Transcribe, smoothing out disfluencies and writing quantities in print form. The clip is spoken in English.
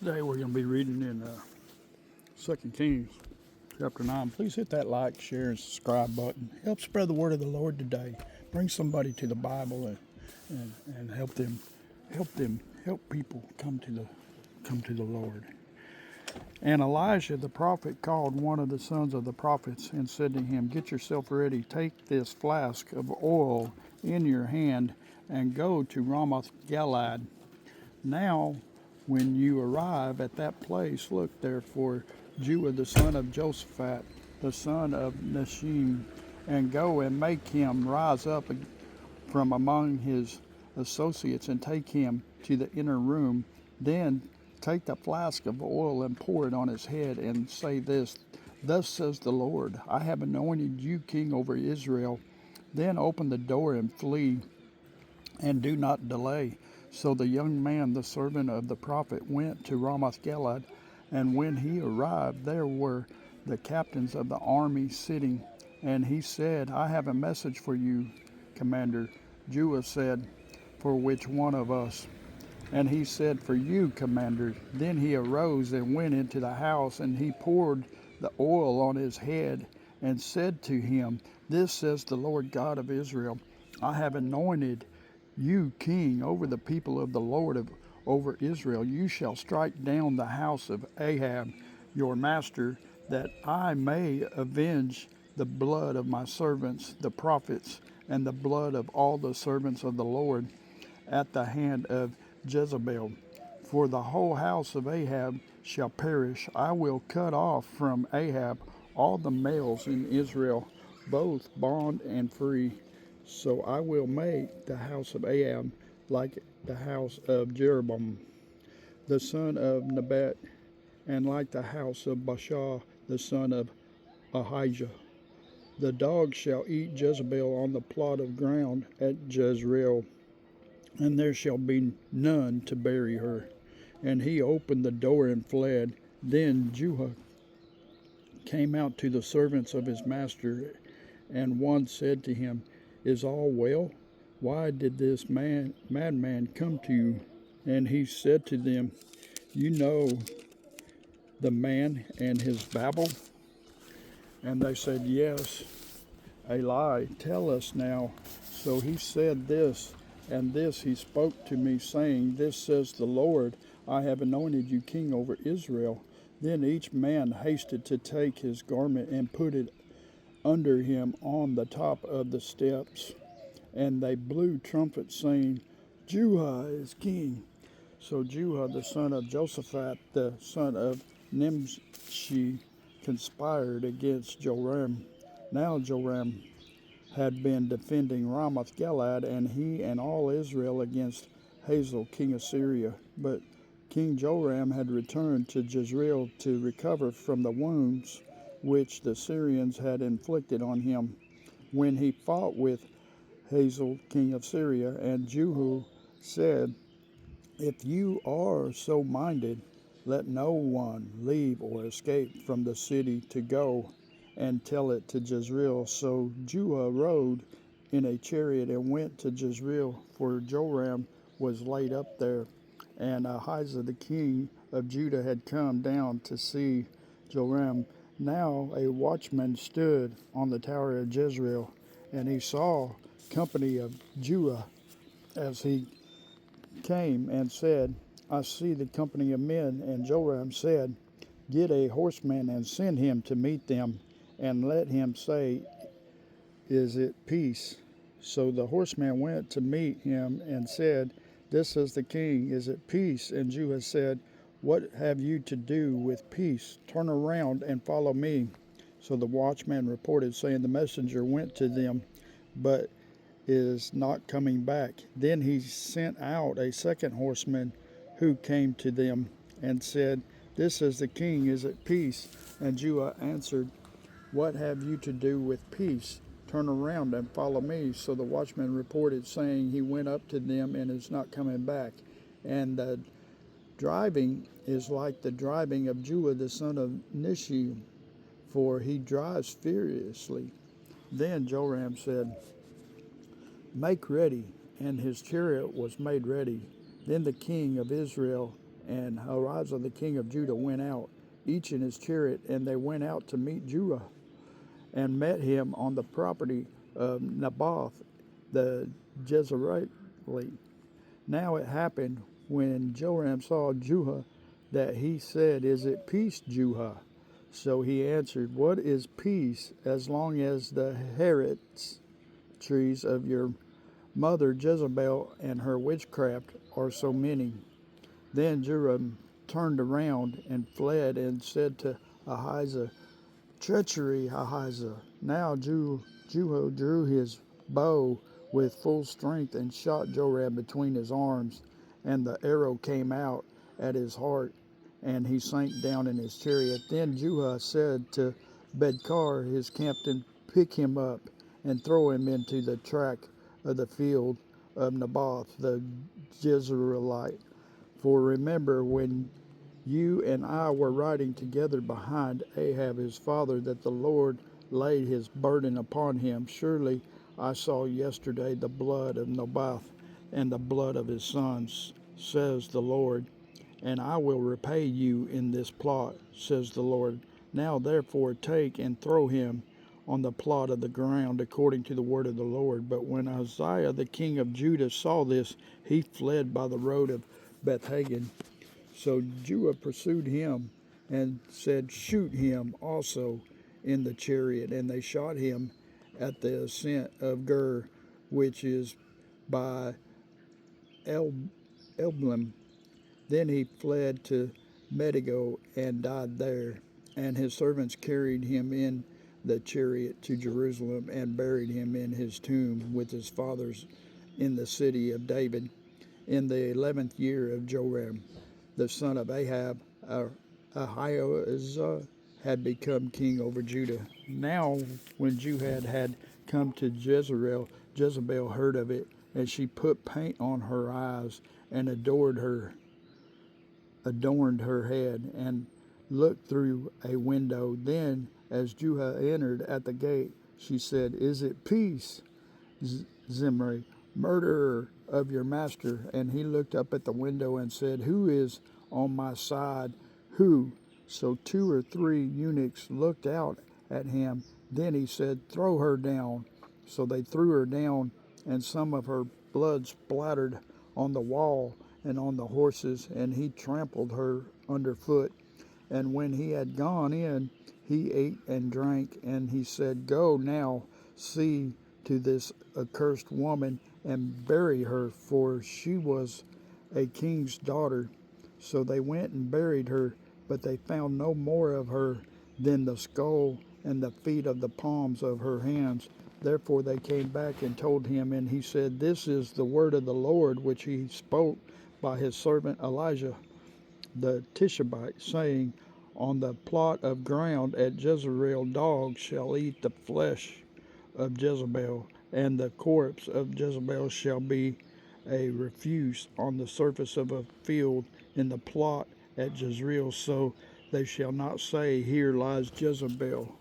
Today we're going to be reading in 2 Kings chapter 9. Please hit that like, share, and subscribe button. Help spread the word of the Lord today. Bring somebody to the Bible and help people come to the Lord. And Elijah the prophet called one of the sons of the prophets and said to him, "Get yourself ready. Take this flask of oil in your hand and go to Ramoth Gilead. Now, when you arrive at that place, look there for Jua the son of Josaphat, the son of Nashim, and go and make him rise up from among his associates and take him to the inner room. Then take the flask of oil and pour it on his head and say this, 'Thus says the Lord, I have anointed you king over Israel.' Then open the door and flee, and do not delay." So the young man, the servant of the prophet, went to Ramoth Gilead, and when he arrived, there were the captains of the army sitting. And he said, "I have a message for you, commander." Jua said, "For which one of us?" And he said, "For you, commander." Then he arose and went into the house, and he poured the oil on his head and said to him, "This says the Lord God of Israel, I have anointed you king over the people of the Lord over Israel. You shall strike down the house of Ahab, your master, that I may avenge the blood of my servants, the prophets, and the blood of all the servants of the Lord at the hand of Jezebel. For the whole house of Ahab shall perish. I will cut off from Ahab all the males in Israel, both bond and free. So I will make the house of Ahab like the house of Jeroboam, the son of Nebat, and like the house of Baasha, the son of Ahijah. The dogs shall eat Jezebel on the plot of ground at Jezreel, and there shall be none to bury her." And he opened the door and fled. Then Jehu came out to the servants of his master, and one said to him, "Is all well? Why did this madman come to you?" And he said to them, "You know the man and his babble?" And they said, "Yes." "Eli, tell us now." So he said this, and this he spoke to me, saying, "This says the Lord, I have anointed you king over Israel." Then each man hasted to take his garment and put it under him on the top of the steps. And they blew trumpets, saying, "Jua is king." So Jua, the son of Josaphat, the son of Nimshi, conspired against Joram. Now Joram had been defending Ramoth Gilead, and he and all Israel against Hazael, king of Syria. But King Joram had returned to Jezreel to recover from the wounds which the Syrians had inflicted on him when he fought with Hazael, king of Syria. And Jehu said, "If you are so minded, let no one leave or escape from the city to go and tell it to Jezreel." So Jehu rode in a chariot and went to Jezreel, for Joram was laid up there. And Ahijah the king of Judah had come down to see Joram. Now a watchman stood on the tower of Jezreel, and he saw company of Judah as he came, and said, "I see the company of men." And Joram said, "Get a horseman and send him to meet them, and let him say, 'Is it peace?'" So the horseman went to meet him and said, "This is the king, is it peace?" And Judah said, "What have you to do with peace? Turn around and follow me." So the watchman reported, saying, "The messenger went to them, but is not coming back." Then he sent out a second horseman, who came to them and said, "This is the king, is it peace?" And Judah answered, "What have you to do with peace? Turn around and follow me." So the watchman reported, saying, "He went up to them and is not coming back." And the driving is like the driving of Judah the son of Nishi, for he drives furiously. Then Joram said, "Make ready." And his chariot was made ready. Then the king of Israel And Harazah the king of Judah went out, each in his chariot, and they went out to meet Judah, and met him on the property of Naboth the Jezreelite. Now it happened when Joram saw Judah that he said, Is it peace, Judah? So he answered, What is peace as long as the heretics trees of your mother Jezebel and her witchcraft are so many? Then Joram turned around and fled and said to Ahijah, Treachery, Ahijah. Now Jehu drew his bow with full strength and shot Joram between his arms, and the arrow came out at his heart, and he sank down in his chariot. Then Jehu said to Bedkar, his captain, Pick him up and throw him into the track of the field of Naboth the Jezreelite. For remember when you and I were riding together behind Ahab his father, that the Lord laid his burden upon him. Surely I saw yesterday the blood of Naboth and the blood of his sons, says the Lord, and I will repay you in this plot, says the Lord. Now therefore take and throw him on the plot of the ground according to the word of the Lord. But when Uzziah the king of Judah saw this, he fled by the road of Beth-hagen. So Judah pursued him and said, Shoot him also in the chariot. And they shot him at the ascent of Gur, which is by Elblim. Then he fled to Medigo and died there. And his servants carried him in the chariot to Jerusalem and buried him in his tomb with his fathers in the city of David in the 11th year of Joram, the son of Ahab. Ahijah had become king over Judah. Now, when Juhad had come to Jezreel, Jezebel heard of it, and she put paint on her eyes and adorned her head, and looked through a window. Then, as Judah entered at the gate, she said, Is it peace, Zimri, murderer of your master? And he looked up at the window and said, Who is on my side? Who? So 2 or 3 eunuchs looked out at him. Then he said, Throw her down. So they threw her down, and some of her blood splattered on the wall and on the horses, and he trampled her underfoot. And when he had gone in, he ate and drank, and he said, Go now, see to this accursed woman, and bury her, for she was a king's daughter. So they went and buried her, but they found no more of her than the skull and the feet of the palms of her hands. Therefore they came back and told him, and he said, This is the word of the Lord, which he spoke by his servant Elijah the Tishbite, saying, On the plot of ground at Jezreel dogs shall eat the flesh of Jezebel, and the corpse of Jezebel shall be a refuse on the surface of a field in the plot at Jezreel, so they shall not say, Here lies Jezebel.